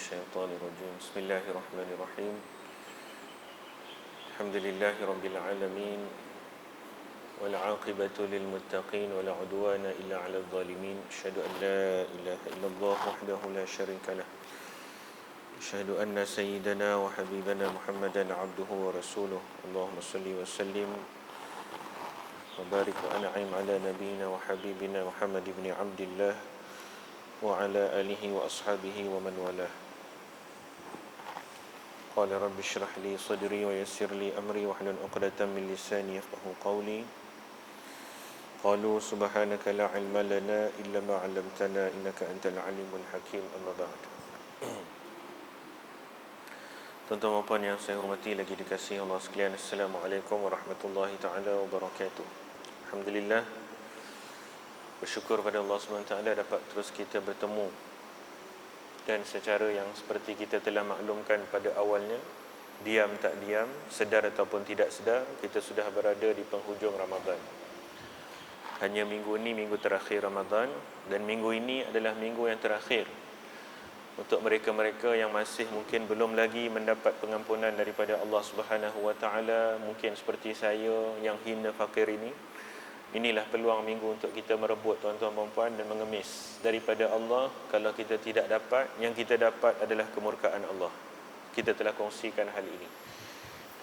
الشيطان الرجيم بسم الله الرحمن الرحيم الحمد لله رب العالمين والعاقبة للمتقين ولا عدوان إلا على الظالمين أشهد أن لا إله إلا الله وحده لا شريك له أشهد أن سيدنا وحبيبنا محمدا عبده ورسوله اللهم صل وسلم وبارك وأنعم على نبينا وحبيبنا محمد بن عبد الله وعلى آله وأصحابه ومن والاه قال رب اشرح لي صدري ويسر لي أمري واحلل عقدة من لساني يفقهوا قولي قالوا سبحانك لا علم لنا إلا ما علمتنا إنك أنت العليم الحكيم أما بعد. Tuan-tuan dan puan yang saya hormati lagi dikasihi Allah sekalian, Assalamualaikum warahmatullahi taala wabarakatuh. Alhamdulillah, bersyukur pada Allah SWT dapat terus kita bertemu. Dan secara yang seperti kita telah maklumkan pada awalnya, diam tak diam, sedar ataupun tidak sedar, kita sudah berada di penghujung Ramadan. Hanya minggu ini minggu terakhir Ramadan, dan minggu ini adalah minggu yang terakhir untuk mereka-mereka yang masih mungkin belum lagi mendapat pengampunan daripada Allah Subhanahu Wa Taala, mungkin seperti saya yang hina fakir ini. Inilah peluang minggu untuk kita merebut, tuan-tuan dan puan, dan mengemis daripada Allah. Kalau kita tidak dapat, yang kita dapat adalah kemurkaan Allah. Kita telah kongsikan hal ini.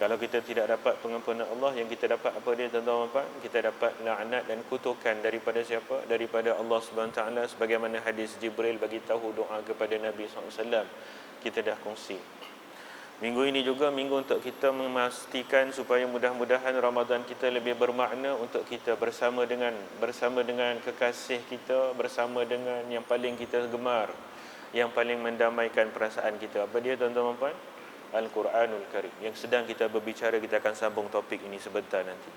Kalau kita tidak dapat pengampunan Allah, yang kita dapat apa dia, tuan-tuan dan puan? Kita dapat laknat dan kutukan daripada siapa? Daripada Allah SWT, sebagaimana hadis Jibril bagi tahu doa kepada Nabi SAW. Kita dah kongsi. Minggu ini juga minggu untuk kita memastikan supaya mudah-mudahan Ramadan kita lebih bermakna untuk kita bersama dengan kekasih kita, bersama dengan yang paling kita gemar, yang paling mendamaikan perasaan kita. Apa dia, tuan-tuan dan puan? Al-Quranul Karim. Yang sedang kita berbicara, kita akan sambung topik ini sebentar nanti.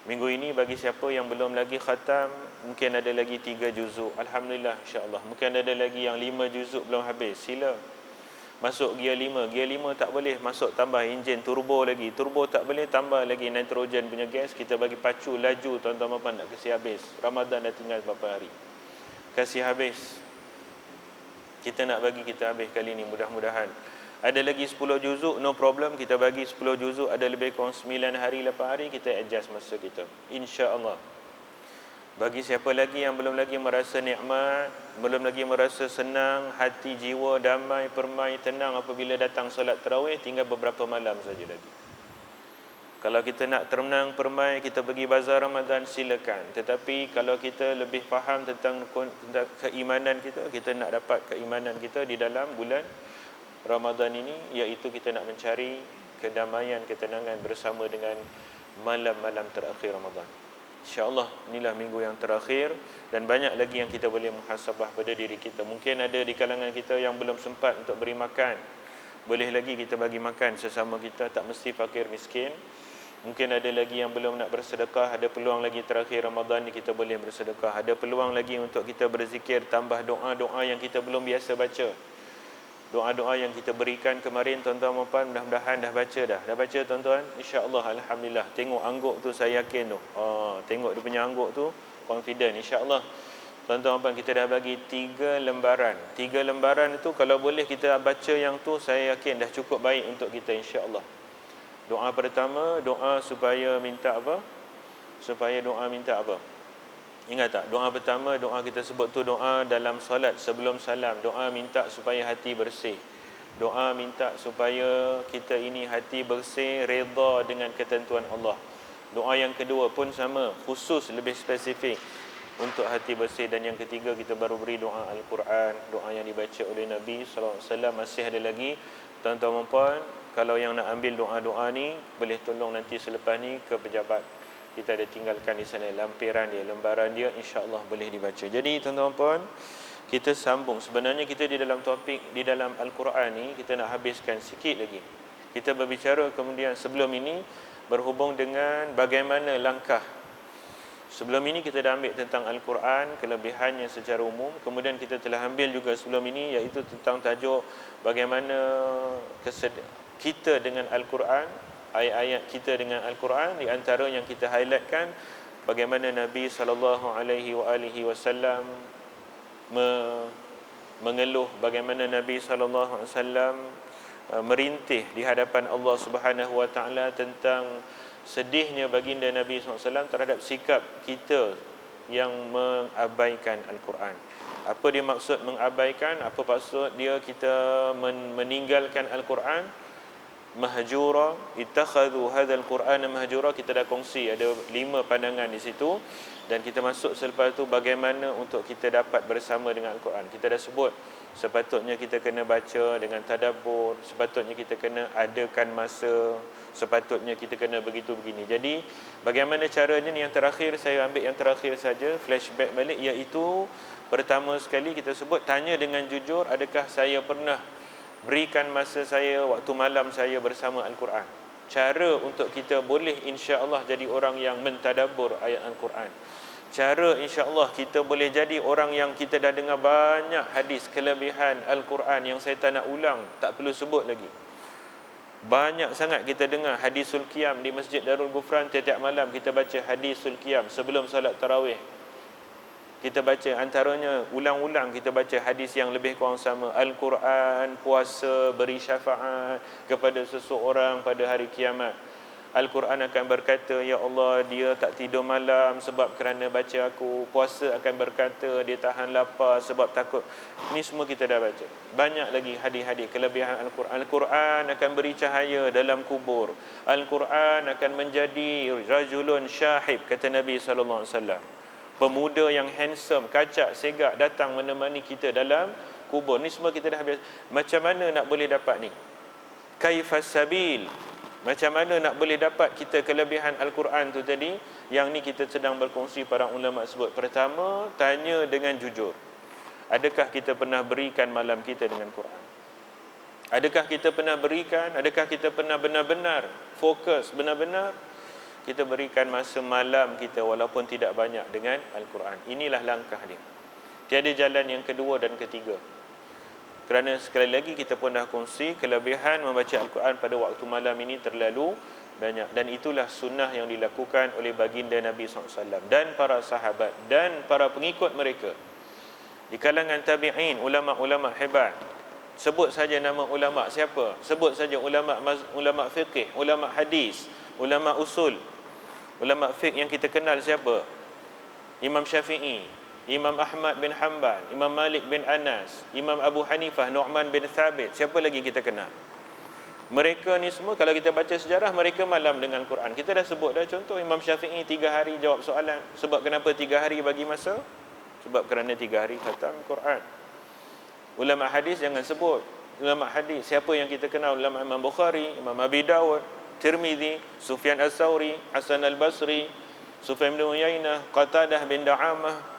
Minggu ini bagi siapa yang belum lagi khatam, mungkin ada lagi 3 juzuk. Alhamdulillah, insya-Allah. Mungkin ada lagi yang 5 juzuk belum habis. Sila masuk gear 5. Gear 5 tak boleh masuk tambah enjin turbo lagi. Turbo tak boleh tambah lagi nitrogen punya gas. Kita bagi pacu laju, tuan-tuan dan puan, nak kasi habis. Ramadan dah tinggal berapa hari. Kasi habis. Kita nak bagi kita habis kali ni, mudah-mudahan. Ada lagi 10 juzuk, no problem, kita bagi 10 juzuk. Ada lebih kurang 9 hari, 8 hari, kita adjust masa kita, insya-Allah. Bagi siapa lagi yang belum lagi merasa nikmat, belum lagi merasa senang, hati jiwa damai, permai, tenang apabila datang solat tarawih, tinggal beberapa malam saja lagi. Kalau kita nak tenang, permai, kita pergi bazar Ramadan, silakan. Tetapi kalau kita lebih faham tentang keimanan kita, kita nak dapat keimanan kita di dalam bulan Ramadan ini, iaitu kita nak mencari kedamaian, ketenangan bersama dengan malam-malam terakhir Ramadan. InsyaAllah inilah minggu yang terakhir, dan banyak lagi yang kita boleh muhasabah pada diri kita. Mungkin ada di kalangan kita yang belum sempat untuk beri makan, boleh lagi kita bagi makan sesama kita, tak mesti fakir miskin. Mungkin ada lagi yang belum nak bersedekah, ada peluang lagi terakhir Ramadan ni kita boleh bersedekah. Ada peluang lagi untuk kita berzikir, tambah doa-doa yang kita belum biasa baca. Doa-doa yang kita berikan kemarin, tuan-tuan dan puan, mudah-mudahan dah baca dah. Dah baca, tuan-tuan? InsyaAllah, alhamdulillah. Tengok angguk tu, saya yakin tu. Tengok dia punya angguk tu, confident. InsyaAllah, tuan-tuan dan puan, kita dah bagi 3 lembaran. 3 lembaran itu, kalau boleh kita baca yang tu, saya yakin dah cukup baik untuk kita, insyaAllah. Doa pertama, doa supaya minta apa? Supaya doa minta apa? Ingat tak? Doa pertama, doa kita sebut tu doa dalam solat sebelum salam. Doa minta supaya hati bersih. Doa minta supaya kita ini hati bersih, redha dengan ketentuan Allah. Doa yang kedua pun sama, khusus lebih spesifik untuk hati bersih. Dan yang ketiga, kita baru beri doa Al-Quran, doa yang dibaca oleh Nabi SAW. Masih ada lagi, tuan-tuan dan puan, kalau yang nak ambil doa-doa ni, boleh tolong nanti selepas ni ke pejabat. Kita ada tinggalkan di sana lampiran dia, lembaran dia, insya-Allah boleh dibaca. Jadi tuan-tuan dan puan, kita sambung. Sebenarnya kita di dalam topik, di dalam Al-Quran ni, kita nak habiskan sikit lagi. Kita berbicara kemudian sebelum ini berhubung dengan bagaimana langkah. Sebelum ini kita dah ambil tentang Al-Quran, kelebihannya secara umum. Kemudian kita telah ambil juga sebelum ini, iaitu tentang tajuk bagaimana kita dengan Al-Quran, ayat-ayat kita dengan Al-Quran. Di antara yang kita highlightkan, bagaimana Nabi SAW mengeluh bagaimana Nabi SAW merintih di hadapan Allah Subhanahu Wa Taala tentang sedihnya baginda Nabi SAW terhadap sikap kita yang mengabaikan Al-Quran. Apa dia maksud mengabaikan? Apa maksud dia kita meninggalkan Al-Quran? Mahjura, ittakhadhu hadzal Qur'ana mahjura. Kita dah kongsi ada 5 pandangan di situ, dan kita masuk selepas tu bagaimana untuk kita dapat bersama dengan Al-Quran. Kita dah sebut sepatutnya kita kena baca dengan tadabbur, sepatutnya kita kena adakan masa, sepatutnya kita kena begitu begini. Jadi bagaimana caranya ni yang terakhir, saya ambil yang terakhir saja, flashback balik, iaitu pertama sekali kita sebut tanya dengan jujur, adakah saya pernah berikan masa saya, waktu malam saya bersama Al-Quran. Cara untuk kita boleh insya-Allah jadi orang yang mentadabbur ayat Al-Quran. Cara insya-Allah kita boleh jadi orang yang kita dah dengar banyak hadis kelebihan Al-Quran yang saya tak nak ulang, tak perlu sebut lagi. Banyak sangat kita dengar hadisul qiyam di Masjid Darul Ghufran. Tiap-tiap malam kita baca hadisul qiyam sebelum solat tarawih. Kita baca antaranya, ulang-ulang kita baca hadis yang lebih kurang sama. Al-Quran, puasa, beri syafaat kepada seseorang pada hari kiamat. Al-Quran akan berkata, ya Allah, dia tak tidur malam sebab kerana baca aku. Puasa akan berkata, dia tahan lapar sebab takut. Ini semua kita dah baca. Banyak lagi hadis-hadis kelebihan Al-Quran. Al-Quran akan beri cahaya dalam kubur. Al-Quran akan menjadi rajulun syahib, kata Nabi SAW. Pemuda yang handsome, kacak, segak datang menemani kita dalam kubur. Ni semua kita dah biasa. Macam mana nak boleh dapat ni? Kaifas sabil. Macam mana nak boleh dapat kita kelebihan Al-Quran tu tadi? Yang ni kita sedang berkongsi para ulama sebut. Pertama, tanya dengan jujur. Adakah kita pernah berikan malam kita dengan Quran? Adakah kita pernah berikan? Adakah kita pernah benar-benar fokus, benar-benar kita berikan masa malam kita walaupun tidak banyak dengan Al-Quran? Inilah langkah dia. Tiada jalan yang kedua dan ketiga. Kerana sekali lagi kita pun dah kongsi, kelebihan membaca Al-Quran pada waktu malam ini terlalu banyak. Dan itulah sunnah yang dilakukan oleh baginda Nabi SAW dan para sahabat dan para pengikut mereka. Di kalangan tabi'in, ulama-ulama hebat. Sebut saja nama ulama siapa? Sebut saja ulama fiqh, ulama hadis, ulama usul. Ulama fiqh yang kita kenal siapa? Imam Syafi'i, Imam Ahmad bin Hanbal, Imam Malik bin Anas, Imam Abu Hanifah, Nu'man bin Thabit. Siapa lagi kita kenal? Mereka ni semua, kalau kita baca sejarah, mereka malam dengan Quran. Kita dah sebut dah contoh, Imam Syafi'i 3 hari jawab soalan. Sebab kenapa 3 hari bagi masa? Sebab kerana 3 hari khatam Quran. Ulama hadis jangan sebut. Ulama hadis, siapa yang kita kenal? Ulama Imam Bukhari, Imam Abi Dawud, Tirmizi, Sufyan As-Sawri, Hasan Al-Basri, Sufyan bin Uyainah, Qatadah bin Da'amah.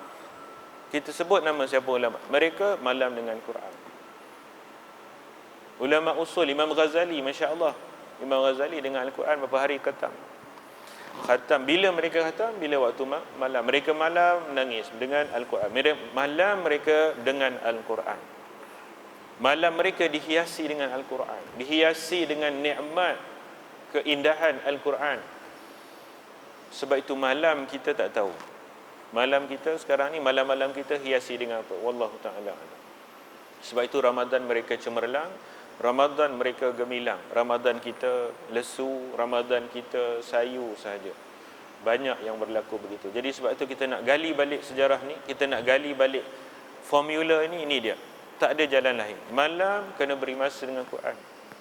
Kita sebut nama siapa ulama. Mereka malam dengan Quran. Ulama usul, Imam Ghazali, Masya Allah. Imam Ghazali dengan Al-Quran berapa hari khatam. Khatam, bila mereka khatam? Bila waktu malam. Mereka malam menangis dengan Al-Quran. Malam mereka dengan Al-Quran. Malam mereka dihiasi dengan Al-Quran. Dihiasi dengan nikmat, keindahan Al-Quran. Sebab itu malam kita tak tahu. Malam kita sekarang ni, malam-malam kita hiasi dengan apa? Wallahu ta'ala alam. Sebab itu Ramadan mereka cemerlang, Ramadan mereka gemilang, Ramadan kita lesu, Ramadan kita sayu sahaja. Banyak yang berlaku begitu. Jadi sebab itu kita nak gali balik sejarah ni, kita nak gali balik formula ini dia. Tak ada jalan lain. Malam kena beri masa dengan Quran.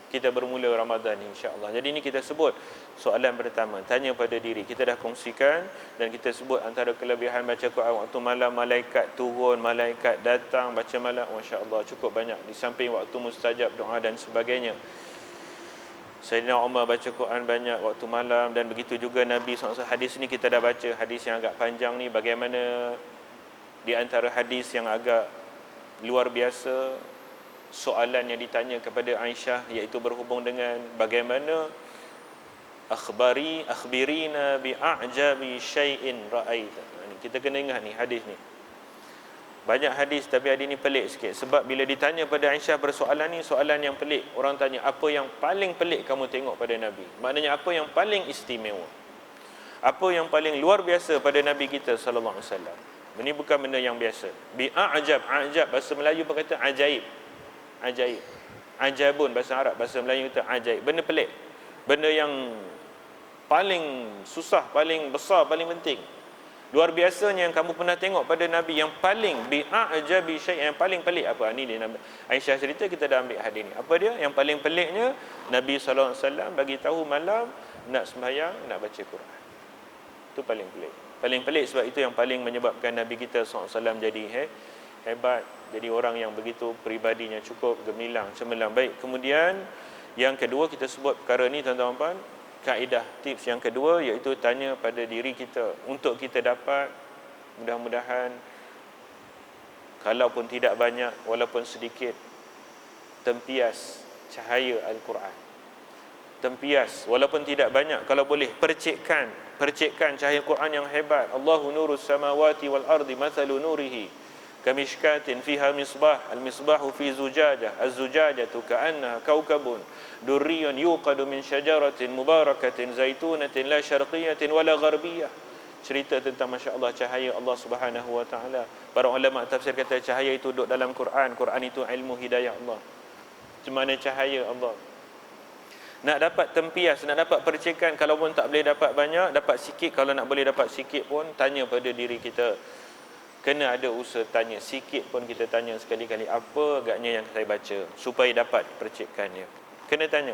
Kita bermula Ramadan insya-Allah. Jadi ini kita sebut soalan pertama, tanya pada diri. Kita dah kongsikan dan kita sebut antara kelebihan baca Quran waktu malam, malaikat turun, malaikat datang baca malam, masya-Allah cukup banyak. Di samping waktu mustajab doa dan sebagainya. Sayyidina Umar baca Quran banyak waktu malam, dan begitu juga Nabi SAW. Hadis ni kita dah baca, hadis yang agak panjang ni, bagaimana di antara hadis yang agak luar biasa soalan yang ditanya kepada Aisyah, iaitu berhubung dengan bagaimana akhbirina bi a'jabi syai'in ra'aita. Kita kena ingat ni hadis ni. Banyak hadis tapi hadis ni pelik sikit, sebab bila ditanya pada Aisyah persoalan ni, soalan yang pelik. Orang tanya, apa yang paling pelik kamu tengok pada Nabi? Maknanya apa yang paling istimewa? Apa yang paling luar biasa pada Nabi kita sallallahu alaihi wasallam? Ini bukan benda yang biasa. Bi'a'jab, a'jab bahasa Melayu berkata ajaib. Ajaib. Ajabun bahasa Arab, bahasa Melayu itu ajaib. Benda pelik. Benda yang paling susah, paling besar, paling penting. Luar biasanya yang kamu pernah tengok pada Nabi yang paling bi'a'jabi syai' yang paling pelik apa? Ni dia Nabi Aisyah cerita, kita dah ambil hadis ni. Apa dia? Yang paling peliknya Nabi sallallahu alaihi wasallam bagi tahu malam nak sembahyang, nak baca Quran. Itu paling pelik. Paling pelik sebab itu yang paling menyebabkan Nabi kita sallallahu alaihi wasallam jadi hebat, jadi orang yang begitu peribadinya cukup gemilang, cemerlang. Baik, kemudian yang kedua kita sebut perkara ni tuan-tuan, kaedah tips yang kedua iaitu tanya pada diri kita untuk kita dapat mudah-mudahan kalaupun tidak banyak walaupun sedikit tempias cahaya Al-Quran. Tempias walaupun tidak banyak, kalau boleh percikkan cahaya Quran yang hebat. Allahu nurus samawati wal ardi mathalu nurihi kamishkatin fiha misbah, al-misbahu fi zujajah, az-zujajatu ka'annaha kaukabun durriyun yuqadu min syajaratin mubarakatin zaitunatin la syarqiyatin wala gharbiyah. Cerita tentang masya-Allah cahaya Allah Subhanahu wa taala. Para ulama tafsir kata cahaya itu duduk dalam Quran. Quran itu ilmu hidayah Allah. Macam mana cahaya Allah? Nak dapat tempias, nak dapat percikan, kalau pun tak boleh dapat banyak, dapat sikit. Kalau nak boleh dapat sikit pun, tanya pada diri kita. Kena ada usaha tanya. Sikit pun kita tanya sekali-kali, apa agaknya yang saya baca, supaya dapat percikannya. Kena tanya.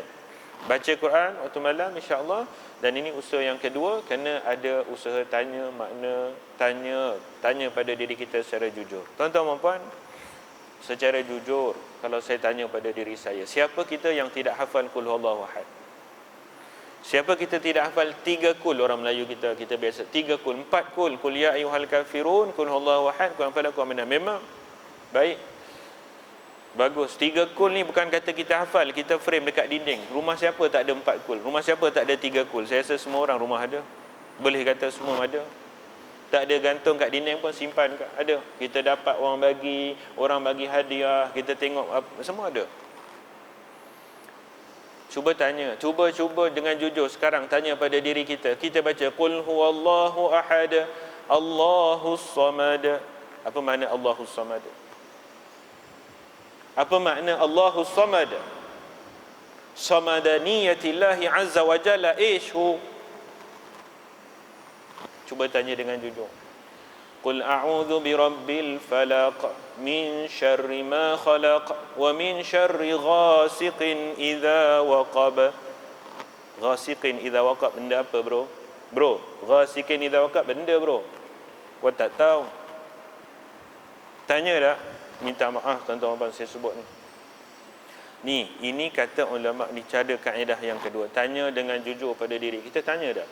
Baca Quran waktu malam, insya-Allah. Dan ini usaha yang kedua, kena ada usaha tanya, makna tanya pada diri kita secara jujur. Tuan-tuan dan puan, secara jujur, kalau saya tanya pada diri saya, siapa kita yang tidak hafal qul huwallahu ahad? Siapa kita tidak hafal 3 kul? Orang Melayu kita biasa 3 kul, 4 kul. Qul ya ayyuhal kafirun, qul huwallahu ahad, qul anfalakum minan. Memang baik, bagus. 3 kul ni bukan kata kita hafal, kita frame dekat dinding. Rumah siapa tak ada 4 kul? Rumah siapa tak ada 3 kul? Saya rasa semua orang rumah ada. Boleh kata semua ada. Tak ada gantung kat dinding pun simpan ada. Kita dapat orang bagi hadiah, kita tengok semua ada. Cuba tanya, cuba dengan jujur sekarang tanya pada diri kita. Kita baca qul huwallahu ahad, Allahus samad. Apa makna Allahus samad? Apa makna Allahus samad? Samadaniyatillahi azza wa jalla ishu. Cuba tanya dengan jujur. Qul a'udzu birabbil falaq min syarri ma khalaq wa min syarri ghasiqin idza waqab. Ghasiqin idza waqab benda apa bro? Bro, ghasiqin idza waqab benda bro. Kau tak tahu. Tanya dah. Minta maaf tuan-tuan saya sebut ni. Ini kata ulama ni cara kaedah yang kedua. Tanya dengan jujur pada diri. Kita tanya dah.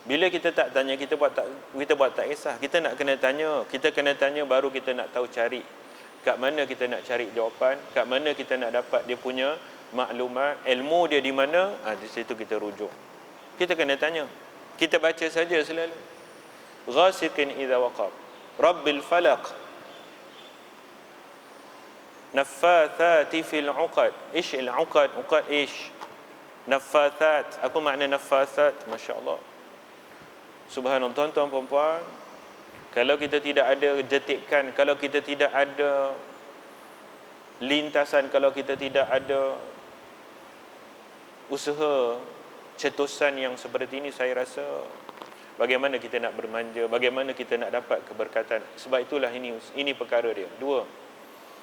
Bila kita tak tanya, kita buat tak kisah. Kita nak kena tanya. Kita kena tanya baru kita nak tahu cari. Kat mana kita nak cari jawapan, kat mana kita nak dapat dia punya maklumat, ilmu dia di mana, di situ kita rujuk. Kita kena tanya. Kita baca saja selalu. Ghasiqin idza waqab, Rabbil falaq, Naffathati fil uqad. Ish al uqad? Uqad ish? Naffathat. Apa makna naffathat? Masya-Allah. Subhanallah, tuan-tuan puan-puan, kalau kita tidak ada jetikan, kalau kita tidak ada lintasan, kalau kita tidak ada usaha cetusan yang seperti ini, saya rasa bagaimana kita nak bermanja, bagaimana kita nak dapat keberkatan. Sebab itulah ini perkara dia. Dua.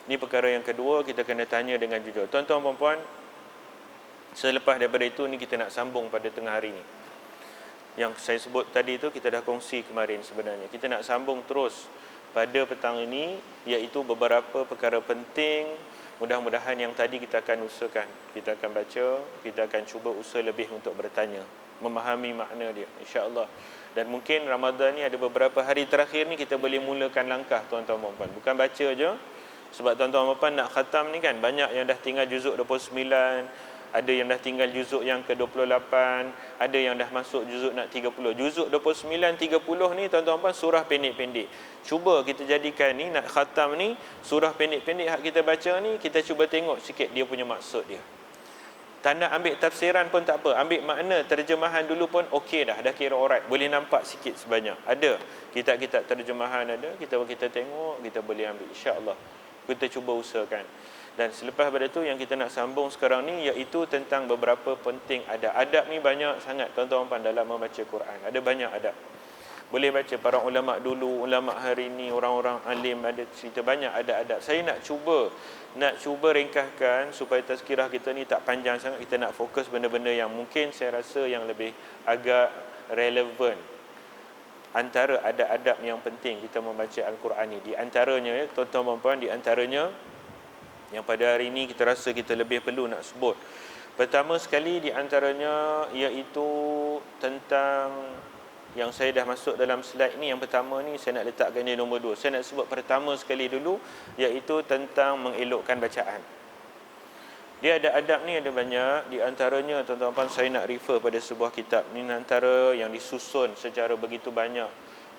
Ini perkara yang kedua, kita kena tanya dengan jujur. Tuan-tuan puan-puan, selepas daripada itu ni kita nak sambung pada tengah hari ni. Yang saya sebut tadi itu kita dah kongsi kemarin sebenarnya. Kita nak sambung terus pada petang ini, iaitu beberapa perkara penting. Mudah-mudahan yang tadi kita akan usahakan. Kita akan baca, kita akan cuba usaha lebih untuk bertanya, memahami makna dia, insya-Allah. Dan mungkin Ramadan ni ada beberapa hari terakhir ni kita boleh mulakan langkah tuan-tuan dan puan. Bukan baca je. Sebab tuan-tuan dan puan nak khatam ni kan, banyak yang dah tinggal juzuk 29, ada yang dah tinggal juzuk yang ke-28, ada yang dah masuk juzuk nak 30. Juzuk 29, 30 ni tuan-tuan puan surah pendek-pendek. Cuba kita jadikan ni, nak khatam ni, surah pendek-pendek hak kita baca ni, kita cuba tengok sikit dia punya maksud dia. Tak nak ambil tafsiran pun tak apa, ambil makna terjemahan dulu pun okey dah kira alright, boleh nampak sikit sebanyak. Ada kitab-kitab terjemahan, ada kita tengok, kita boleh ambil, insya-Allah. Kita cuba usahakan. Dan selepas pada tu yang kita nak sambung sekarang ni iaitu tentang beberapa penting adab. Adab ni banyak sangat tuan-tuan dalam membaca Quran. Ada banyak adab. Boleh baca para ulama dulu, ulama hari ni, orang-orang alim, ada cerita banyak adab-adab. Saya nak cuba ringkaskan supaya tazkirah kita ni tak panjang sangat. Kita nak fokus benda-benda yang mungkin saya rasa yang lebih agak relevan. Antara adab-adab yang penting kita membaca Al-Quran ni, di antaranya tuan-tuan dan puan, di antaranya yang pada hari ini kita rasa kita lebih perlu nak sebut. Pertama sekali di antaranya iaitu tentang yang saya dah masuk dalam slide ni. Yang pertama ni saya nak letakkan dia nombor 2. Saya nak sebut pertama sekali dulu iaitu tentang mengelokkan bacaan. Dia ada adab ni ada banyak. Di antaranya tuan-tuan saya nak refer pada sebuah kitab ni, antara yang disusun secara begitu banyak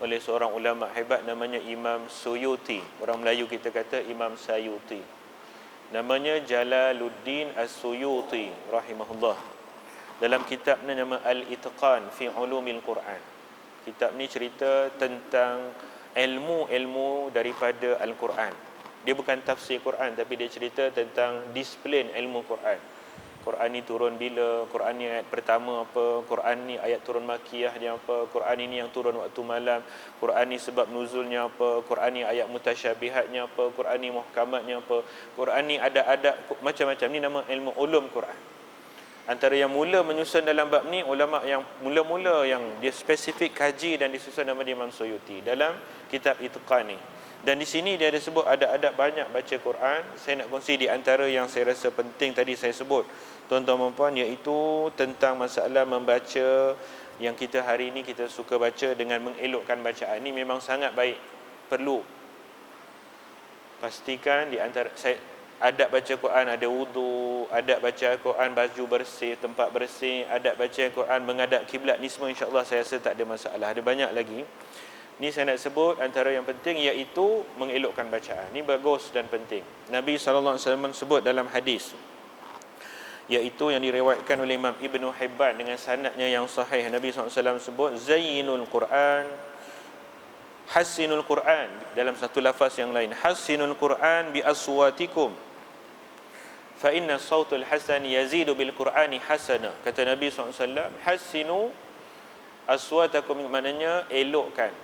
oleh seorang ulama hebat namanya Imam Suyuti. Orang Melayu kita kata Imam Sayuti. Namanya Jalaluddin As-Suyuti rahimahullah. Dalam kitabnya nama Al-Itqan fi Ulumil Quran. Kitab ni cerita tentang ilmu-ilmu daripada Al-Quran. Dia bukan tafsir Quran, tapi dia cerita tentang disiplin ilmu Quran. Quran ni turun bila, Quran ni ayat pertama apa, Quran ni ayat turun makiyah dia apa, Quran ini yang turun waktu malam, Quran ni sebab nuzulnya apa, Quran ni ayat mutasyabihatnya apa, Quran ni muhkamatnya apa, Quran ni ada macam-macam. Ni nama ilmu ulum Quran. Antara yang mula menyusun dalam bab ni, ulama yang mula-mula yang dia spesifik kaji dan disusun nama dia Imam Suyuti dalam kitab Itqan ni. Dan di sini dia ada sebut ada adab banyak baca Quran. Saya nak kongsi di antara yang saya rasa penting tadi saya sebut, tuan-tuan dan puan, iaitu tentang masalah membaca yang kita hari ini kita suka baca dengan mengelokkan bacaan. Ini memang sangat baik, perlu. Pastikan di antara adab baca Quran ada wudu, adab baca Quran baju bersih, tempat bersih, adab baca Quran menghadap kiblat, ni semua insya-Allah saya rasa tak ada masalah. Ada banyak lagi. Ni saya nak sebut antara yang penting iaitu mengelokkan bacaan. Ni bagus dan penting. Nabi sallallahu alaihi wasallam sebut dalam hadis iaitu yang diriwayatkan oleh Imam Ibnu Hibban dengan sanadnya yang sahih. Nabi sallallahu alaihi wasallam sebut zayyinul Quran, hassinul Quran, dalam satu lafaz yang lain hassinul Quran bi aswatikum fa inna sautul hasan yazidu bil Qurani hasana. Kata Nabi SAW, hassinu aswatakum, maknanya elokkan.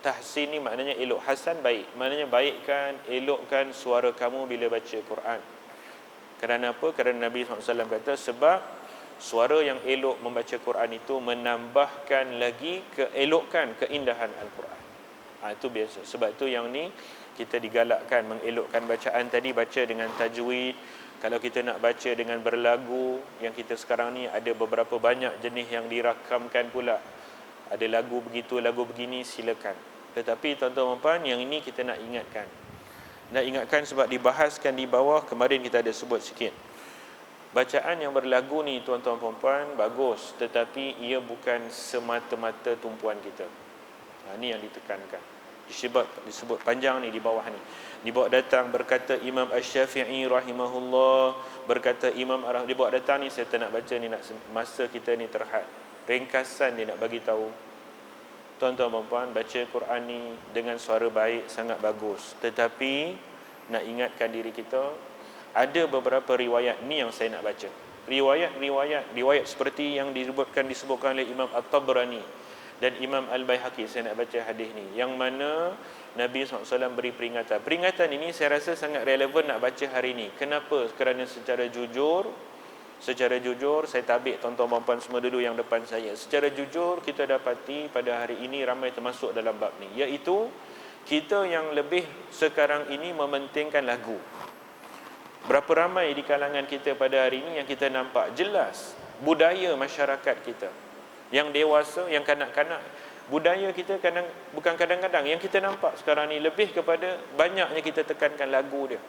Tahsin ni maknanya elok, hasan baik, maknanya baikkan, elokkan suara kamu bila baca Quran. Kerana apa? Kerana Nabi SAW kata sebab suara yang elok membaca Quran itu menambahkan lagi keelokan, keindahan Al-Quran. Itu biasa. Sebab tu yang ni kita digalakkan mengelokkan bacaan tadi, baca dengan tajwid. Kalau kita nak baca dengan berlagu, yang kita sekarang ni ada beberapa banyak jenis yang dirakamkan pula. Ada lagu begitu, lagu begini, silakan. Tetapi tuan-tuan dan puan, yang ini kita nak ingatkan. Nak ingatkan sebab dibahaskan di bawah, kemarin kita ada sebut sikit. Bacaan yang berlagu ni tuan-tuan dan puan bagus, tetapi ia bukan semata-mata tumpuan kita. Ini yang ditekankan. Disebut panjang ni di bawah ni. Dibawa datang berkata Imam Asy-Syafi'i rahimahullah, berkata Imam dibawa datang ni, saya tak nak baca ni, nak masa kita ni terhad. Ringkasan dia nak bagi tahu. Tuan-tuan dan puan, baca Quran ni dengan suara baik sangat bagus. Tetapi nak ingatkan diri kita, ada beberapa riwayat ni yang saya nak baca. Riwayat seperti yang disebutkan oleh Imam At-Tabrani dan Imam Al-Baihaqi. Saya nak baca hadis ni, yang mana Nabi SAW beri peringatan. Peringatan ini saya rasa sangat relevan nak baca hari ini. Kenapa? Kerana secara jujur saya tabik tuan-tuan dan puan semua dulu yang depan saya. Secara jujur kita dapati pada hari ini ramai termasuk dalam bab ni, iaitu kita yang lebih sekarang ini mementingkan lagu. Berapa ramai di kalangan kita pada hari ini yang kita nampak jelas budaya masyarakat kita, yang dewasa, yang kanak-kanak, budaya kita kadang-kadang yang kita nampak sekarang ni lebih kepada banyaknya kita tekankan lagu dia.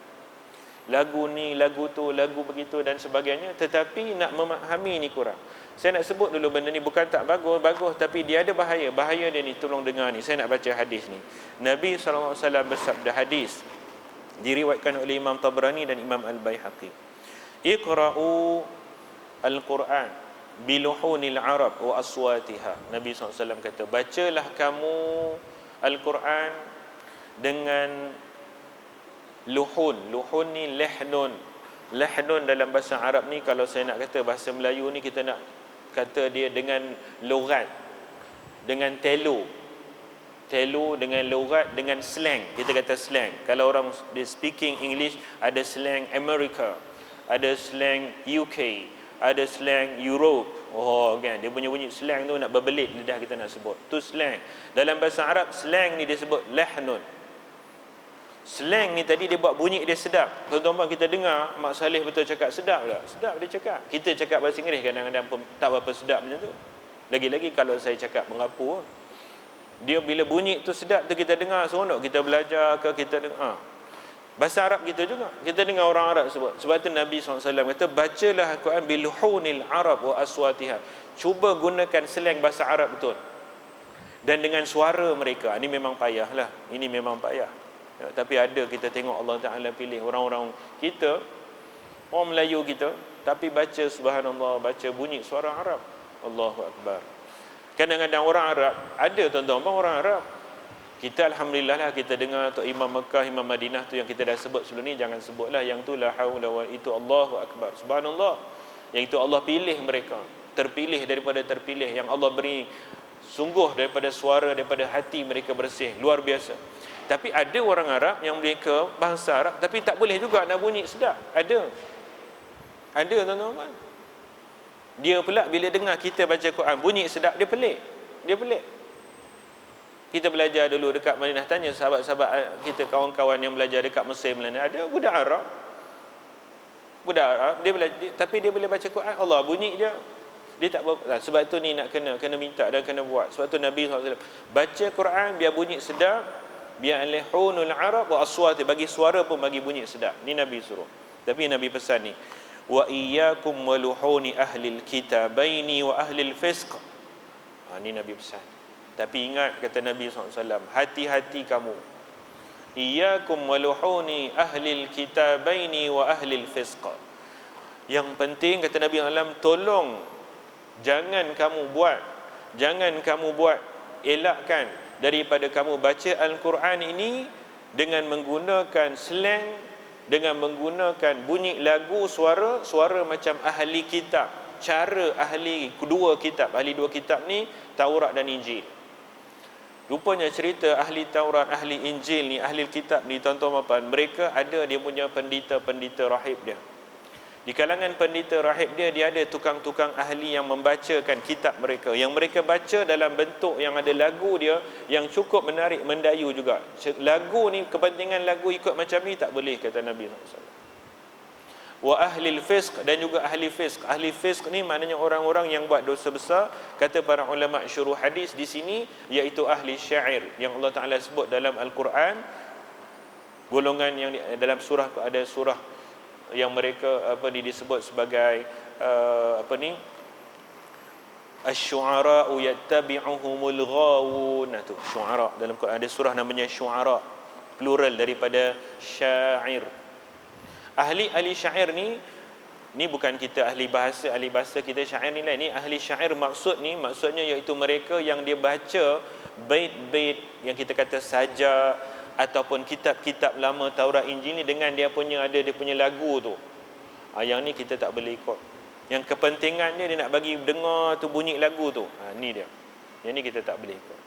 Lagu ni, lagu tu, lagu begitu dan sebagainya, tetapi nak memahami ni kurang. Saya nak sebut dulu benda ni bukan tak bagus, tapi dia ada bahaya. Bahaya dia ni, tolong dengar ni. Saya nak baca hadis ni. Nabi SAW bersabda, hadis diriwayatkan oleh Imam Tabrani dan Imam Al-Baihaqi. Iqra'u Al-Quran biluhunil Arab wa aswatiha. Nabi SAW kata, bacalah kamu Al-Quran dengan luhun. Luhun ni lehnun. Lehnun dalam bahasa Arab ni, kalau saya nak kata bahasa Melayu ni, kita nak kata dia dengan logat, dengan telo. Telo dengan logat, dengan slang. Kita kata slang. Kalau orang dia speaking English, ada slang America, ada slang UK, ada slang Europe. Oh kan, dia punya bunyi slang tu nak berbelit lidah kita nak sebut. Tu slang. Dalam bahasa Arab, slang ni dia sebut lahnun. Slang ni tadi dia buat bunyi dia sedap. Tuan-tuan kita dengar Mak Saleh betul cakap sedap tak? Sedap dia cakap. Kita cakap bahasa Inggeris kadang-kadang pun tak berapa sedap macam tu. Lagi-lagi kalau saya cakap mengapu, dia bila bunyi tu sedap tu kita dengar seronok, kita belajar ke kita dengar. Bahasa Arab kita juga, kita dengar orang Arab sebut. Sebab tu Nabi SAW kata, bacalah Al-Quran biluhunil Arab wa aswatiha. Cuba gunakan slang bahasa Arab betul, dan dengan suara mereka. Ini memang payah lah, ini memang payah ya, tapi ada, kita tengok Allah Ta'ala pilih orang-orang kita, orang Melayu kita, tapi baca subhanallah, baca bunyi suara Arab. Allahu Akbar. Kadang-kadang orang Arab, ada tuan-tuan orang Arab, kita alhamdulillah lah, kita dengar Tok Imam Mekah, Imam Madinah tu yang kita dah sebut sebelum ni, jangan sebutlah yang tu la haula wa, itu Allahu Akbar, subhanallah. Yang itu Allah pilih mereka, terpilih daripada terpilih, yang Allah beri sungguh daripada suara, daripada hati mereka bersih, luar biasa. Tapi ada orang Arab yang mereka bahasa Arab tapi tak boleh juga nak bunyi sedap. Ada tuan-tuan. Dia pula bila dengar kita baca Quran bunyi sedap, dia pelik. Kita belajar dulu dekat Madinah, tanya sahabat-sahabat kita, kawan-kawan yang belajar dekat Mesir, Melanda, ada budak Arab dia belajar, tapi dia boleh baca Quran, Allah bunyi dia tak sebab tu ni nak kena minta dan kena buat. Sebab tu Nabi SAW baca Quran biar bunyi sedap, biar alihunul Arab wa aswati, bagi suara pun bagi bunyi sedap. Ni Nabi suruh. Tapi Nabi pesan ni, wa iyyakum waluhuni ahlil kitabaini wa ahlil fisq. Ni Nabi pesan. Tapi ingat, kata Nabi SAW, hati-hati kamu. Iyyakum waluhuni ahlil kitabaini wa ahlil fisq. Yang penting, kata Nabi SAW, tolong jangan kamu buat elakkan daripada kamu baca Al-Quran ini dengan menggunakan slang, dengan menggunakan bunyi lagu, suara macam ahli kitab, cara ahli dua kitab ni, Taurat dan Injil. Rupanya cerita ahli Taurat, ahli Injil ni, ahli kitab ni, tuan-tuan puan, mereka ada dia punya pendeta rahib dia. Di kalangan pendeta rahib dia ada tukang-tukang ahli yang membacakan kitab mereka, yang mereka baca dalam bentuk yang ada lagu dia, yang cukup menarik, mendayu juga. Lagu ni, kepentingan lagu ikut macam ni tak boleh, kata Nabi SAW. Wa ahlil fisq, dan juga ahli fisq. Ahli fisq ni maknanya orang-orang yang buat dosa besar. Kata para ulama syuruh hadis di sini, iaitu ahli syair, yang Allah Ta'ala sebut dalam Al-Quran. Golongan yang dalam surah, ada surah yang mereka disebut sebagai asy-syu'ara yattabi'uhumul ghawun. Tu syu'ara, dalam Quran ada surah namanya syu'ara, plural daripada syair. Ahli syair ni bukan kita ahli bahasa kita syair ni lah. Ni ahli syair maksudnya iaitu mereka yang dia baca bait-bait yang kita kata saja, ataupun kitab-kitab lama Taurat Injil ni dengan dia punya lagu tu. Yang ni kita tak boleh ikut. Yang kepentingannya dia nak bagi dengar tu bunyi lagu tu. Ni dia. Yang ni kita tak boleh ikut.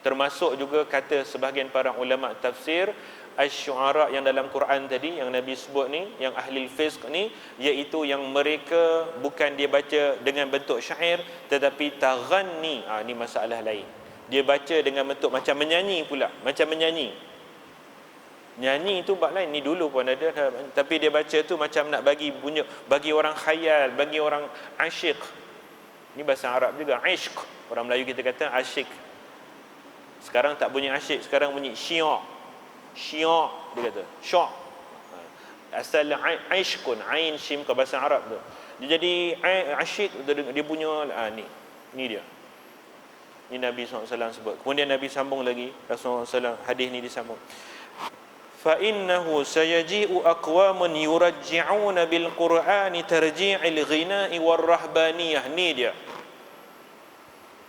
Termasuk juga kata sebahagian para ulama tafsir, asy-syu'ara yang dalam Quran tadi yang Nabi sebut ni, yang ahli fisq ni, iaitu yang mereka bukan dia baca dengan bentuk syair tetapi taghanni. Ni masalah lain. Dia baca dengan bentuk macam menyanyi pula, nyanyi tu bab lain. Ni dulu pun ada, tapi dia baca tu macam nak bagi bunyi, bagi orang khayal, bagi orang asyik. Ni bahasa Arab juga, ishq. Orang Melayu kita kata asyik. Sekarang tak bunyi asyik, sekarang bunyi syiak. Dia kata syiak. Asal ishqun, ain shim ke bahasa Arab tu. Dia jadi asyik, dia punya ni dia. Ini Nabi SAW sebut. Kemudian Nabi sambung lagi, Rasulullah SAW, hadis ni disambung. fa innahu sayaji'u aqwamun yurajji'una bil Qur'ani tarji'il ghina'i war rahbaniyah. Ni dia.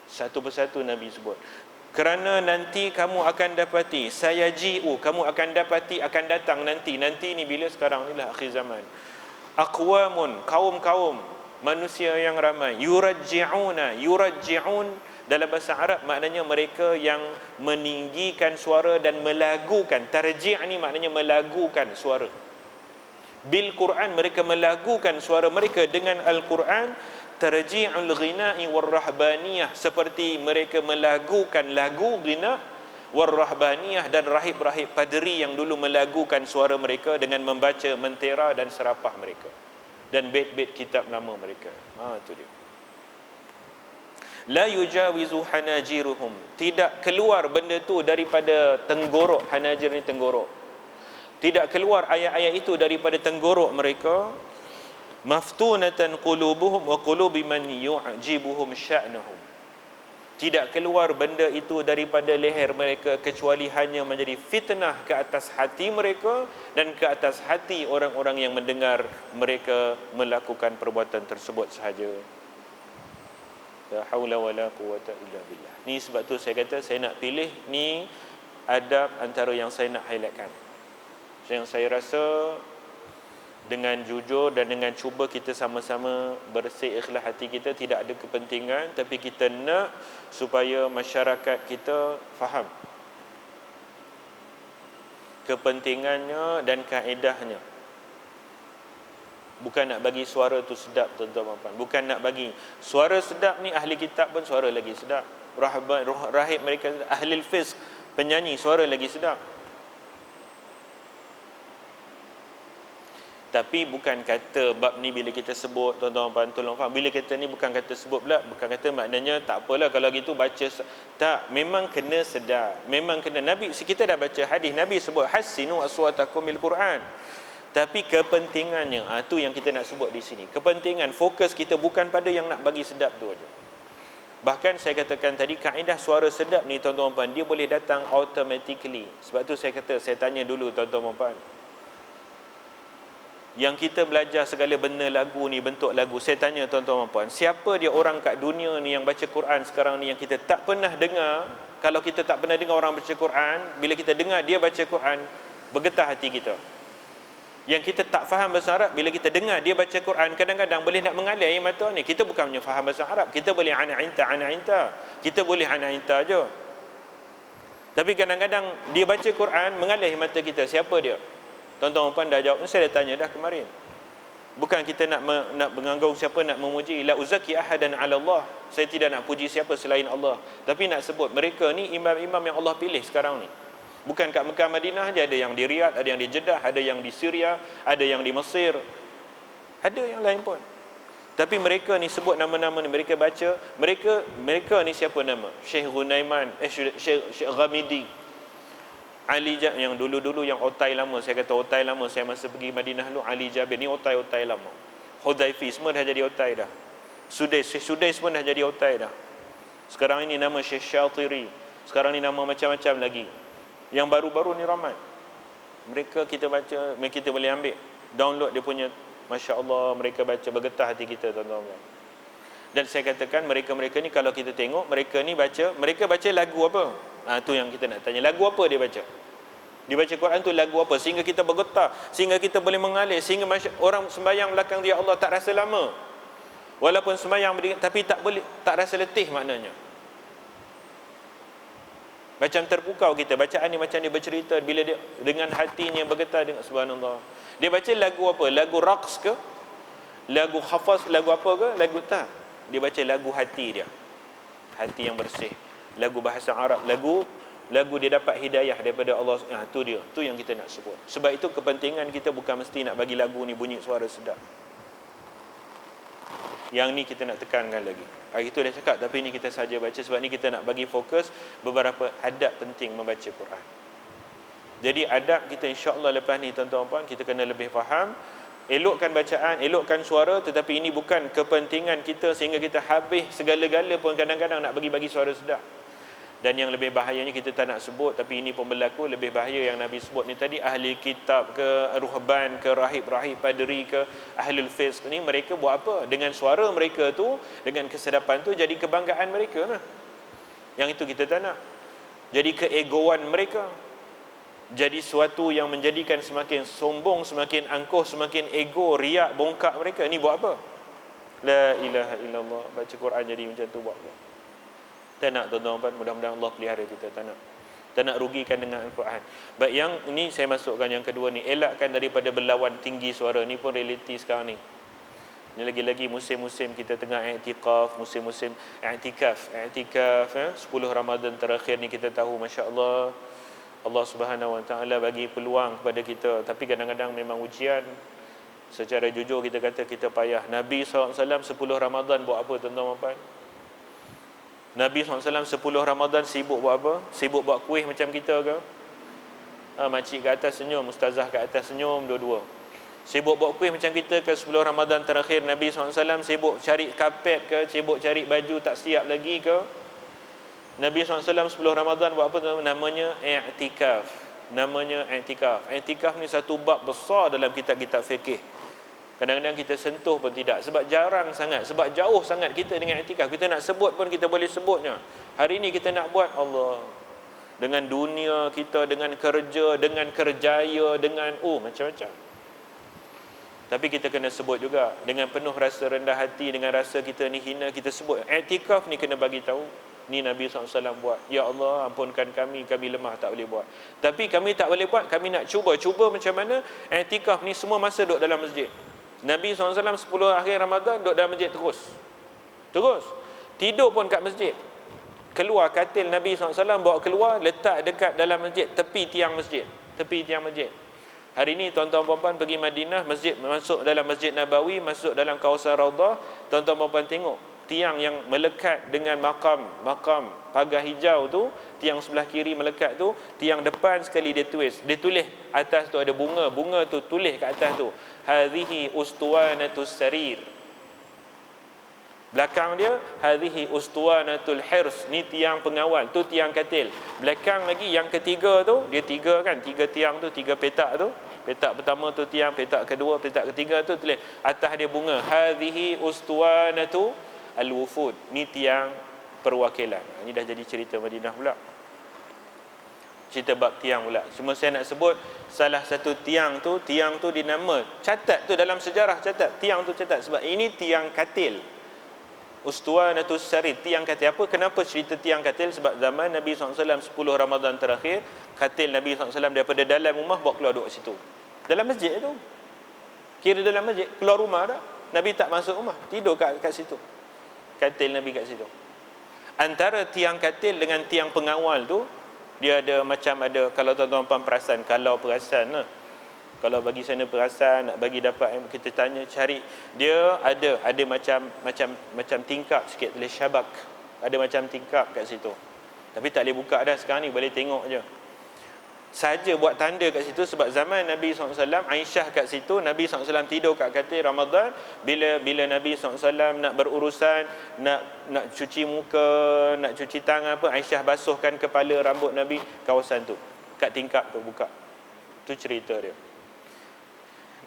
Satu persatu Nabi sebut. Kerana nanti kamu akan dapati, sayaji'u, kamu akan dapati, akan datang nanti. Nanti ni bila? Sekarang ni lah, akhir zaman. Aqwamun, kaum-kaum, manusia yang ramai. Yurajji'un dalam bahasa Arab maknanya mereka yang meninggikan suara dan melagukan. Tarji' ni maknanya melagukan suara. Bil Quran, mereka melagukan suara mereka dengan Al-Quran. Tarji'ul ghina'i war rahbaniyah, seperti mereka melagukan lagu ghina war rahbaniyah, dan rahib-rahib paderi yang dulu melagukan suara mereka dengan membaca mentera dan serapah mereka dan bait-bait kitab nama mereka. Itu dia. La yujawizu hanajiruhum, tidak keluar benda tu daripada tenggorok. Hanajir ni tenggorok. Tidak keluar ayat-ayat itu daripada tenggorok mereka. Maftunatan qulubuhum wa qulubi man yu'jibuhum sya'nuhum, tidak keluar benda itu daripada leher mereka kecuali hanya menjadi fitnah ke atas hati mereka dan ke atas hati orang-orang yang mendengar mereka melakukan perbuatan tersebut sahaja. La haula wala quwwata illa billah. Ni sebab tu saya kata saya nak pilih ni adab antara yang saya nak highlightkan. Yang saya rasa dengan jujur dan dengan cuba kita sama-sama bersih ikhlas hati kita, tidak ada kepentingan, tapi kita nak supaya masyarakat kita faham kepentingannya dan kaedahnya. Bukan nak bagi suara tu sedap, tuan-tuan dan puan. Bukan nak bagi suara sedap ni, ahli kitab pun suara lagi sedap. Rahib mereka, ahli fiqh, penyanyi suara lagi sedap. Tapi bukan kata bab ni bila kita sebut, tuan-tuan dan puan, tolong faham, bila kita ni bukan kata sebut pula, bukan kata maknanya tak apalah kalau gitu baca. Tak, memang kena sedar, memang kena. Nabi, kita dah baca hadis, Nabi sebut hassinu aswatakum bil Quran. Tapi kepentingannya, tu yang kita nak sebut di sini. Kepentingan, fokus kita bukan pada yang nak bagi sedap tu aja. Bahkan saya katakan tadi, kaedah suara sedap ni, tuan-tuan dan puan, dia boleh datang automatically. Sebab tu saya kata, saya tanya dulu tuan-tuan dan puan, yang kita belajar segala benda lagu ni, bentuk lagu, saya tanya tuan-tuan dan puan, siapa dia orang kat dunia ni yang baca Quran sekarang ni yang kita tak pernah dengar? Kalau kita tak pernah dengar orang baca Quran, bila kita dengar dia baca Quran, bergetar hati kita. Yang kita tak faham bahasa Arab, bila kita dengar dia baca Quran, kadang-kadang boleh nak mengalir air mata ni. Kita bukannya faham bahasa Arab, kita boleh ana-inta, kita boleh ana-inta je. Tapi kadang-kadang dia baca Quran, mengalir air mata kita. Siapa dia? Tuan-tuan puan dah jawab, saya dah tanya dah kemarin. Bukan kita nak menganggung siapa, nak memuji. La uzaki ahadan ala Allah, saya tidak nak puji siapa selain Allah. Tapi nak sebut mereka ni imam-imam yang Allah pilih sekarang ni. Bukan kat Mekah Madinah je, ada yang di Riyadh, ada yang di Jeddah, ada yang di Syria, ada yang di Mesir, ada yang lain pun. Tapi mereka ni sebut nama-nama ni, mereka baca, mereka ni siapa nama? Syekh Ghunaiman, Syekh Ghamidi, Ali Jabir, yang dulu-dulu yang otai lama, saya kata otai lama, saya masa pergi Madinah dulu, Ali Jabir ni otai-otai lama. Hudhaifi semua dah jadi otai dah. Sudais pun dah jadi otai dah. Sekarang ini nama Syekh Syatiri, sekarang ni nama macam-macam lagi. Yang baru-baru ni ramai. Mereka kita baca, kita boleh ambil download dia punya, Masya Allah, mereka baca, bergetar hati kita, tuan-tuan. Dan saya katakan mereka-mereka ni kalau kita tengok, mereka baca lagu apa? Tu yang kita nak tanya, lagu apa dia baca? Dia baca Quran tu lagu apa sehingga kita bergetar, sehingga kita boleh mengalir, sehingga orang sembahyang belakang dia Allah tak rasa lama. Walaupun sembahyang tapi tak rasa letih maknanya. Macam terpukau kita, bacaan ni macam dia bercerita bila dia dengan hatinya bergetar dengan subhanallah. Dia baca lagu apa? Lagu raqs ke? Lagu hafaz, lagu apa ke? Lagu tak. Dia baca lagu hati dia. Hati yang bersih. Lagu bahasa Arab, lagu dia dapat hidayah daripada Allah. Tu dia, tu yang kita nak sebut. Sebab itu kepentingan kita bukan mesti nak bagi lagu ni bunyi suara sedap. Yang ni kita nak tekankan lagi. Hari itu dah cakap, tapi ni kita saja baca sebab ni kita nak bagi fokus beberapa adab penting membaca Quran. Jadi adab kita insya-Allah lepas ni tuan-tuan puan, kita kena lebih faham. Elokkan bacaan, elokkan suara, tetapi ini bukan kepentingan kita sehingga kita habis segala-gala pun kadang-kadang nak bagi suara sedap. Dan yang lebih bahayanya kita tak nak sebut, tapi ini pun berlaku, lebih bahaya yang Nabi sebut ni tadi, ahli kitab ke, ruhban ke, rahib-rahib, paderi ke, ahlul fisq ni, mereka buat apa? Dengan suara mereka tu, dengan kesedapan tu, jadi kebanggaan mereka lah. Yang itu kita tak nak. Jadi keegoan mereka, jadi suatu yang menjadikan semakin sombong, semakin angkuh, semakin ego, riak, bongkak mereka. Ni buat apa? La ilaha illallah. Baca Quran jadi macam tu buat apa? Tak nak, tuan-tuan, mudah-mudahan Allah pelihara kita. Tak nak rugikan dengan Al-Quran. Baik, yang ini saya masukkan yang kedua ni, elakkan daripada berlawan tinggi suara. Ni pun realiti sekarang ni. Ini lagi-lagi musim-musim kita tengah i'tikaf, musim-musim i'tikaf 10 Ramadan terakhir ni kita tahu, masya-Allah, Allah Subhanahu Wa Taala bagi peluang kepada kita, tapi kadang-kadang memang ujian. Secara jujur kita kata kita payah. Nabi SAW 10 Ramadan buat apa, tuan-tuan? Nabi SAW 10 Ramadan sibuk buat apa? Sibuk buat kuih macam kita ke? Makcik kat atas senyum, ustazah kat atas senyum, dua-dua. Sibuk buat kuih macam kita ke 10 Ramadan terakhir? Nabi SAW sibuk cari kapet ke? Sibuk cari baju tak siap lagi ke? Nabi SAW 10 Ramadan buat apa? Namanya i'tikaf. Namanya i'tikaf. I'tikaf ni satu bab besar dalam kitab-kitab fikih. Kadang-kadang kita sentuh pun tidak, sebab jarang sangat, sebab jauh sangat kita dengan i'tikaf. Kita nak sebut pun kita boleh sebutnya. Hari ni kita nak buat, Allah, dengan dunia kita, dengan kerja, dengan kerjaya, dengan macam-macam. Tapi kita kena sebut juga dengan penuh rasa rendah hati, dengan rasa kita ni hina, kita sebut. I'tikaf ni kena bagi tahu. Ni Nabi SAW buat. Ya Allah, ampunkan kami lemah, tak boleh buat. Tapi kami tak boleh buat, kami nak cuba. Cuba macam mana? I'tikaf ni semua masa duduk dalam masjid. Nabi SAW 10 akhir Ramadan duduk dalam masjid terus. Tidur pun kat masjid. Keluar katil Nabi SAW, bawa keluar, letak dekat dalam masjid, tepi tiang masjid. Hari ni tuan-tuan puan-puan pergi Madinah, masjid, masuk dalam Masjid Nabawi, masuk dalam kawasan Raudah, tuan-tuan puan-puan tengok tiang yang melekat dengan makam pagar hijau tu, tiang sebelah kiri melekat tu, tiang depan sekali dia tulis atas tu ada bunga tu tulis kat atas tu, hadhihi ustuwanatus sarir. Belakang dia, hadhihi ustuwanatul hirs, ni tiang pengawal, tu tiang katil. Belakang lagi yang ketiga tu, dia tiga tiang tu, tiga petak tu. Petak pertama tu tiang, petak kedua, petak ketiga tu tulis atas dia bunga, hadhihi ustuwanatu al-wufud, ni tiang perwakilan. Ini dah jadi cerita Madinah pula. Cerita bab tiang pula. Cuma saya nak sebut salah satu tiang tu dinama, catat tu dalam sejarah, catat tiang tu, catat, sebab ini tiang katil. Ustuwanatus sarir, tiang katil. Apa? Kenapa cerita tiang katil? Sebab zaman Nabi SAW 10 Ramadan terakhir, katil Nabi SAW daripada dalam rumah bawa keluar duduk situ. Dalam masjid tu. Kira dalam masjid, keluar rumah dah. Nabi tak masuk rumah, tidur kat situ. Katil Nabi kat situ. Antara tiang katil dengan tiang pengawal tu, dia ada kalau tuan-tuan perasan, lah. Kalau bagi sana perasan, nak bagi dapat, kita tanya, cari, dia ada macam tingkap sikit, tulis syabak. Ada macam tingkap kat situ. Tapi tak boleh buka dah sekarang ni, boleh tengok je. Saja buat tanda kat situ, sebab zaman Nabi SAW, Aisyah kat situ, Nabi SAW tidur kat katil Ramadan, bila Nabi SAW nak berurusan, nak cuci muka, nak cuci tangan apa, Aisyah basuhkan kepala rambut Nabi, kawasan tu, kat tingkap tu buka. Tu cerita dia.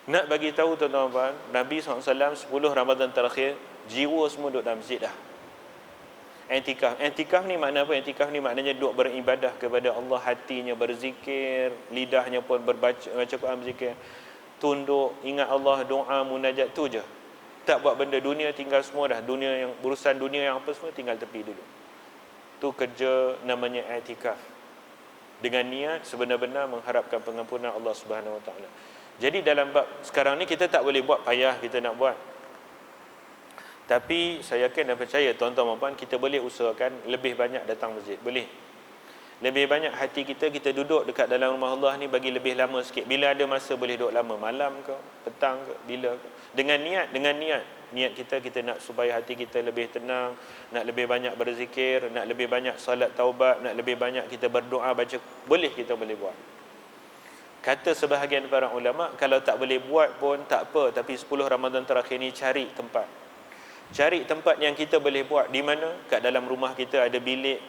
Nak bagi tahu tuan-tuan, Nabi SAW 10 Ramadan terakhir, jiwa semua duduk dalam masjid dah. I'tikaf ni makna apa? I'tikaf ni maknanya duduk beribadah kepada Allah, hatinya berzikir, lidahnya pun baca Quran, berzikir, tunduk, ingat Allah, doa, munajat, tu je. Tak buat benda dunia, tinggal semua dah. Dunia yang urusan dunia yang apa semua tinggal tepi dulu. Tu kerja namanya i'tikaf. Dengan niat sebenar-benar mengharapkan pengampunan Allah Subhanahu Wa Taala. Jadi dalam bab sekarang ni kita tak boleh buat, payah kita nak buat. Tapi saya yakin dan percaya tuan-tuan dan puan, kita boleh usahakan lebih banyak datang masjid. Boleh. Lebih banyak hati kita duduk dekat dalam rumah Allah ni bagi lebih lama sikit. Bila ada masa boleh duduk lama, malam ke, petang ke, bila ke. Dengan niat kita nak supaya hati kita lebih tenang, nak lebih banyak berzikir, nak lebih banyak salat taubat, nak lebih banyak kita berdoa, baca, kita boleh buat. Kata sebahagian para ulama, kalau tak boleh buat pun tak apa, tapi 10 Ramadan terakhir ni cari tempat yang kita boleh buat. Di mana? Kat dalam rumah kita ada bilik,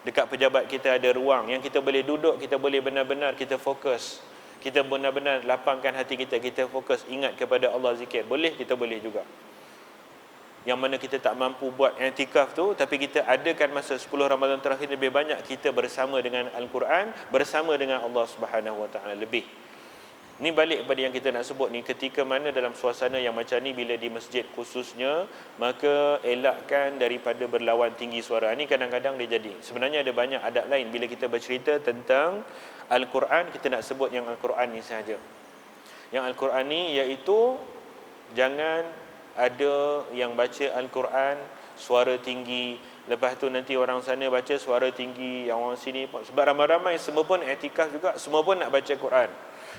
Dekat pejabat kita ada ruang yang kita boleh duduk, kita boleh benar-benar kita fokus. Kita benar-benar lapangkan hati kita, kita fokus ingat kepada Allah, zikir. Boleh, kita boleh juga. Yang mana kita tak mampu buat i'tikaf tu, tapi kita adakan masa 10 Ramadan terakhir lebih banyak kita bersama dengan Al-Quran, bersama dengan Allah Subhanahu Wa Taala lebih. Ni balik kepada yang kita nak sebut ni, ketika mana dalam suasana yang macam ni, bila di masjid khususnya, maka elakkan daripada berlawan tinggi suara. Ni kadang-kadang dia jadi. Sebenarnya ada banyak adab lain. Bila kita bercerita tentang Al-Quran, kita nak sebut yang Al-Quran ni sahaja. Yang Al-Quran ni iaitu jangan ada yang baca Al-Quran suara tinggi, lepas tu nanti orang sana baca suara tinggi, yang orang sini pun. Sebab ramai-ramai semua pun i'tikaf juga, semua pun nak baca Quran,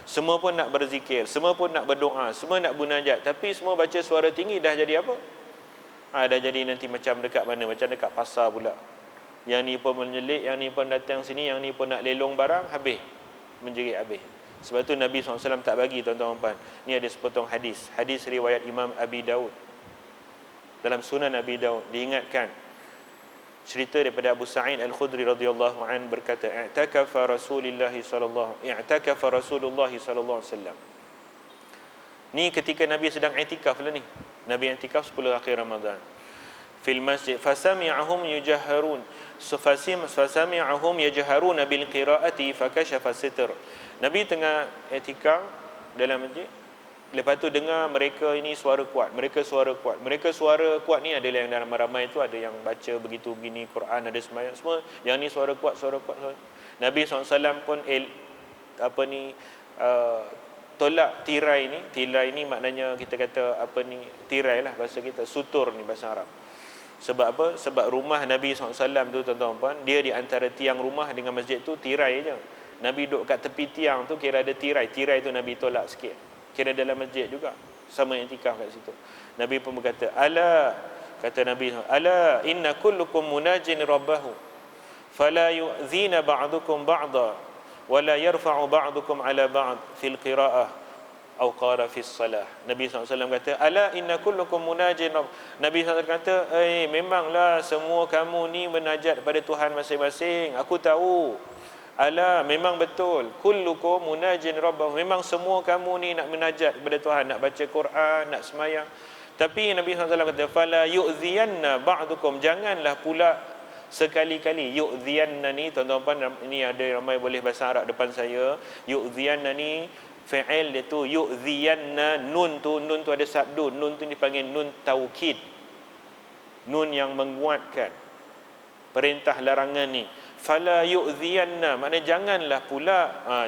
semua pun nak berzikir, semua pun nak berdoa, semua nak munajat, tapi semua baca suara tinggi, dah jadi apa? Dah jadi nanti macam dekat mana? Macam dekat pasar pula. Yang ni pun menyelit, yang ni pun datang sini, yang ni pun nak lelong barang, habis. Menjerit habis. Sebab tu Nabi SAW tak bagi, tuan-tuan dan puan. Ni ada sepotong hadis. Hadis riwayat Imam Abi Daud. Dalam Sunan Abi Daud diingatkan cerita daripada Abu Sa'id Al-Khudri radhiyallahu an berkata, i'takafa Rasulullah sallallahu alaihi wasallam. Ni ketika Nabi sedang i'tikaf lah ni. Nabi i'tikaf 10 akhir Ramadan. Fil masjid fasami'ahum yujahharun. Fasami'ahum yajharuna bil qira'ati fakashafa sitr. Nabi tengah i'tikaf dalam masjid. Lepas tu dengar mereka ini suara kuat. Mereka suara kuat ni adalah yang dalam ramai tu ada yang baca begitu begini Quran, ada sembahyang semua. Yang ni suara kuat. Nabi SAW pun tolak tirai ni. Tirai ni maknanya kita kata tirai lah bahasa kita, sutur ni bahasa Arab. Sebab apa? Sebab rumah Nabi SAW tu, tuan-tuan puan, dia di antara tiang rumah dengan masjid tu tirai je. Nabi duduk kat tepi tiang tu, kira ada tirai. Tirai tu Nabi tolak sikit. Kira dalam masjid juga, sama i'tikaf kat situ. Nabi pun berkata, kata Nabi, ala inna kullukum munajin rabbahu fala yu'zina ba'dukum ba'da wala yarfa'u ba'dukum ala ba'd fil qira'ah atau qala fis salah. Nabi SAW kata, ala inna kullukum munajin rabb. Nabi SAW kata, memanglah semua kamu ni menajat pada Tuhan masing-masing. Aku tahu. Ala, memang betul, kullukum munajin rabbahu, memang semua kamu ni nak menajat kepada Tuhan, nak baca Quran, nak semayang. Tapi Nabi SAW kata, fala yu'ziyanna ba'dukum, janganlah pula sekali-kali. Yu'ziyanna ni, tuan-tuan, ini ada ramai boleh bahasa Arab depan saya. Yu'ziyanna ni fi'il dia tu, yu'ziyanna, nun tu ada sabdu, nun tu dipanggil nun taukid, nun yang menguatkan perintah larangan ni. Fala yu'ziyanna, maknanya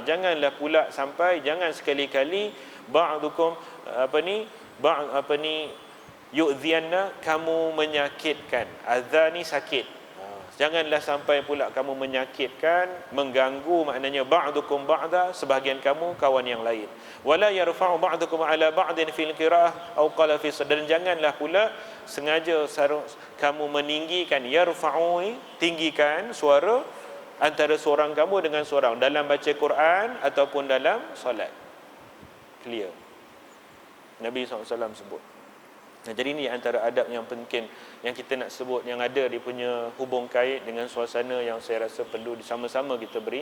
janganlah pula sampai, jangan sekali-kali ba'dukum yu'ziyanna, kamu menyakitkan. Azan ni sakit. Janganlah sampai pula kamu menyakitkan, mengganggu, maknanya ba'dukum ba'da, sebahagian kamu kawan yang lain. Wala yarfa'u ba'dukum ala ba'din fil qira'ah aw qala fi sadr, dan janganlah pula sengaja kamu meninggikan, yarfa'u, tinggikan suara antara seorang kamu dengan seorang dalam baca Quran ataupun dalam solat. Clear. Nabi SAW sebut. Nah, jadi ini antara adab yang penting yang kita nak sebut, yang ada dia punya hubung kait dengan suasana yang saya rasa perlu sama-sama kita beri.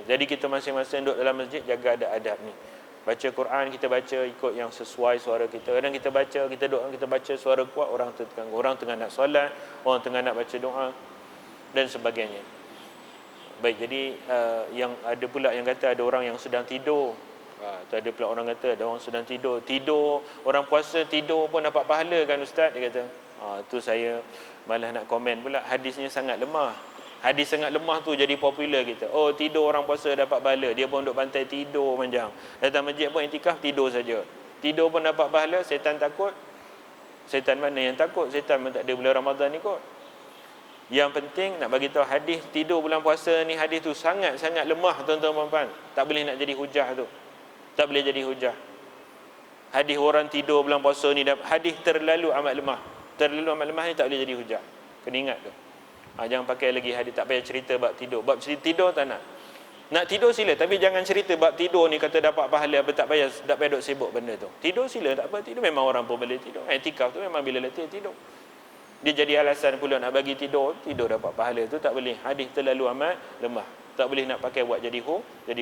Jadi kita masing-masing duduk dalam masjid, jaga adab ni. Baca Quran, kita baca ikut yang sesuai suara kita. Kadang kita baca, kita doa, kita baca suara kuat, orang terganggu. Orang tengah nak solat, orang tengah nak baca doa dan sebagainya. Baik, jadi yang ada pula yang kata ada orang yang sedang tidur. Ada pula orang kata ada orang sedang tidur. Orang puasa tidur pun dapat pahala kan Ustaz, dia kata. Tu saya malah nak komen pula, hadisnya sangat lemah. Hadis sangat lemah tu jadi popular kita. Oh, tidur orang puasa dapat pahala, dia pun duduk pantai tidur panjang. Datang masjid pun i'tikaf tidur saja. Tidur pun dapat pahala, setan takut. Setan mana yang takut? Setan pun tak ada bulan Ramadan ni kot. Yang penting nak bagi tahu hadis tidur bulan puasa ni, hadis tu sangat-sangat lemah, tuan-tuan dan puan. Tak boleh nak jadi hujah tu. Tak boleh jadi hujah. Hadis orang tidur bulan puasa ni, hadis terlalu amat lemah. Terlalu amat lemah ni tak boleh jadi hujah. Kena ingat tu. Jangan pakai lagi hadis, tak payah cerita bab tidur. Bab tidur tak nak. Nak tidur sila, tapi jangan cerita bab tidur ni kata dapat pahala apa, tak payah duk sibuk benda tu. Tidur sila, tak apa, tidur memang orang pun boleh tidur. I'tikaf tu memang bila letih tidur. Dia jadi alasan pula nak bagi tidur dapat pahala, tu tak boleh. Hadis terlalu amat lemah, tak boleh nak pakai buat jadi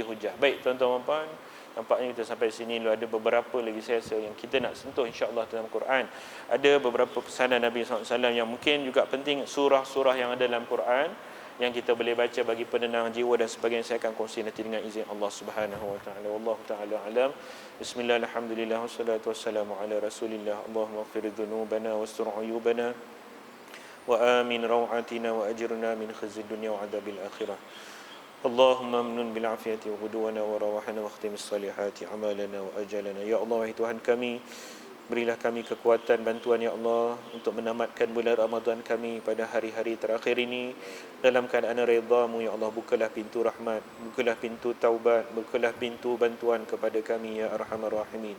hujah. Baik tuan-tuan dan puan, nampaknya kita sampai sini. Lalu ada beberapa lagi sesi yang kita nak sentuh insya-Allah dalam Quran. Ada beberapa pesanan Nabi SAW yang mungkin juga penting, surah-surah yang ada dalam Quran yang kita boleh baca bagi penenang jiwa dan sebagainya. Saya akan kongsi nanti dengan izin Allah Subhanahu wa taala. Wallahu taala alam. Bismillah, alhamdulillah, wassalatu wassalamu ala Rasulillah. Allahumma ighfir dzunubana wastur uyubana wa amin rawatina wa ajirna min khizyid dunya wa adzabil akhirah. Allahumma amnun bil afiyati wa ghuduwana wa rawahana wa khtimis salihati amalana wa ajalana. Ya Allah, wahai Tuhan kami, berilah kami kekuatan, bantuan ya Allah untuk menamatkan bulan Ramadan kami pada hari-hari terakhir ini dalam keadaan redha-Mu ya Allah. Bukalah pintu rahmat, bukalah pintu taubat, bukalah pintu bantuan kepada kami ya Arhamar Rahimin.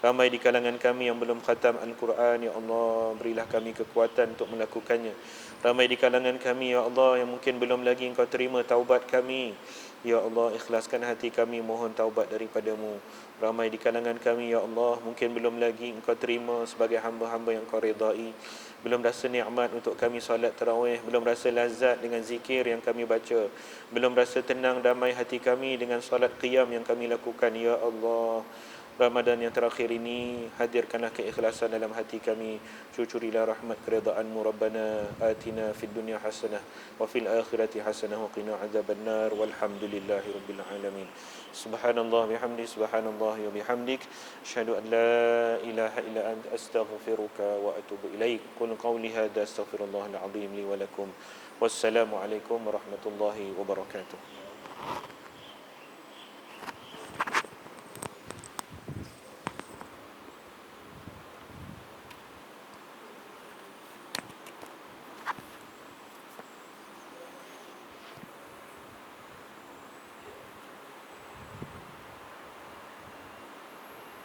Ramai di kalangan kami yang belum khatam Al-Quran ya Allah, berilah kami kekuatan untuk melakukannya. Ramai di kalangan kami ya Allah yang mungkin belum lagi Engkau terima taubat kami ya Allah, ikhlaskan hati kami mohon taubat daripada-Mu. Ramai di kalangan kami ya Allah mungkin belum lagi Engkau terima sebagai hamba-hamba yang Kau redai, belum rasa nikmat untuk kami solat tarawih, belum rasa lazat dengan zikir yang kami baca, belum rasa tenang damai hati kami dengan solat qiyam yang kami lakukan ya Allah. Ramadan yang terakhir ini, hadirkanlah keikhlasan dalam hati kami. Cucurilah rahmat keridaan-Mu. Rabbana atina fid dunya hasanah wa fil akhirati hasanah wa qina adzabannar. Walhamdulillahi rabbil alamin. Subhanallah bihamdi, subhanallah wa bihamdik, asyhadu an la ilaha illa anta, astaghfiruka wa atubu ilaik. Qul qawli hadza astaghfirullahal azim li wa lakum. Wassalamu alaikum warahmatullahi wabarakatuh.